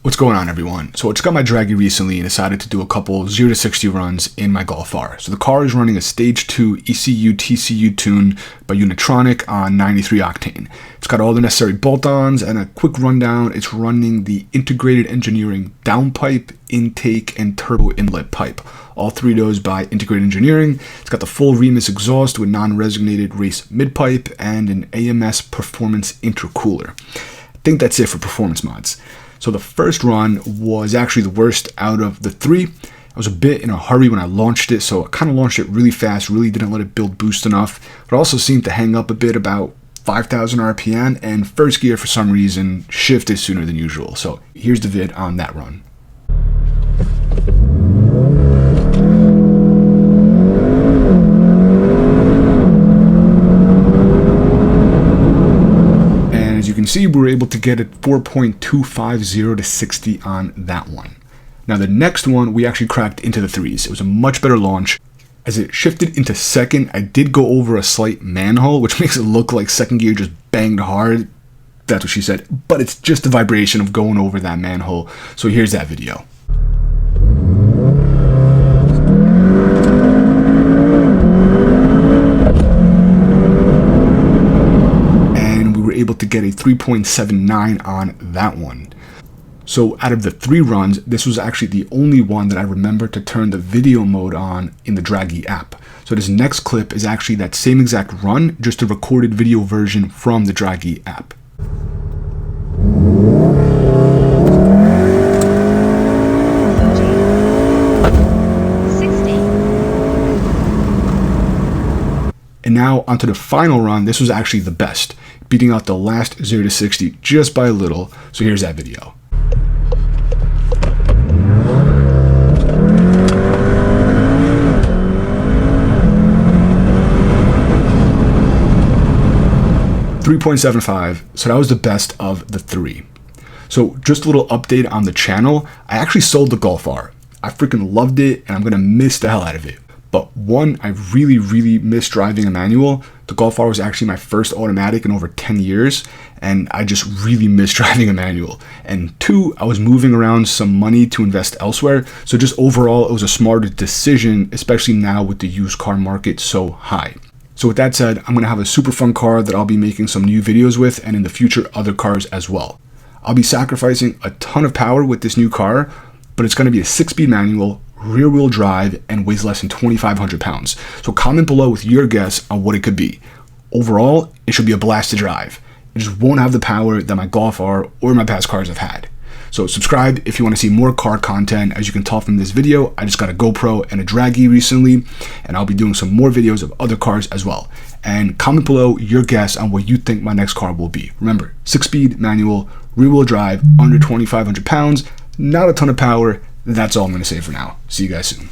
What's going on, everyone? So I just got my Dragy recently and decided to do a couple 0 to 60 runs in my Golf R. So the car is running a Stage 2 ECU TCU tune by Unitronic on 93 octane. It's got all the necessary bolt-ons, and a quick rundown, it's running the Integrated Engineering Downpipe, Intake, and Turbo Inlet pipe. All three of those by Integrated Engineering. It's got the full Remus exhaust with non-resonated Race Midepipe and an AMS Performance Intercooler. I think that's it for performance mods. So the first run was actually the worst out of the three. I was a bit in a hurry when I launched it, so I kind of launched it really fast, really didn't let it build boost enough. But also seemed to hang up a bit about 5,000 RPM, and first gear for some reason shifted sooner than usual. So here's the vid on that run. You can see we were able to get it 4.250 to 60 on that one. Now the next one we actually cracked into the threes. It was a much better launch. As it shifted into second, I did go over a slight manhole, which makes it look like second gear just banged hard. That's what she said, but it's just the vibration of going over that manhole. So here's that video. Able to get a 3.79 on that one. So out of the three runs, this was actually the only one that I remember to turn the video mode on in the Dragy app. So this next clip is actually that same exact run, just a recorded video version from the Dragy app. And now onto the final run. This was actually the best, beating out the last 0 to 60 just by a little. So here's that video. .75, so that was the best of the three. So just a little update on the channel. I actually sold the Golf R. I freaking loved it, and I'm gonna miss the hell out of it. But one, I really miss driving a manual. The Golf R was actually my first automatic in over 10 years, and I just really miss driving a manual. And two, I was moving around some money to invest elsewhere, so just overall, it was a smarter decision, especially now with the used car market so high. So with that said, I'm gonna have a super fun car that I'll be making some new videos with, and in the future, other cars as well. I'll be sacrificing a ton of power with this new car, but it's gonna be a 6-speed manual, rear-wheel drive, and weighs less than 2,500 pounds. So comment below with your guess on what it could be. Overall, it should be a blast to drive. It just won't have the power that my Golf R or my past cars have had. So subscribe if you want to see more car content. As you can tell from this video, I just got a GoPro and a Dragy recently, and I'll be doing some more videos of other cars as well. And comment below your guess on what you think my next car will be. Remember, 6-speed manual, rear-wheel drive, under 2,500 pounds, not a ton of power. That's all I'm going to say for now. See you guys soon.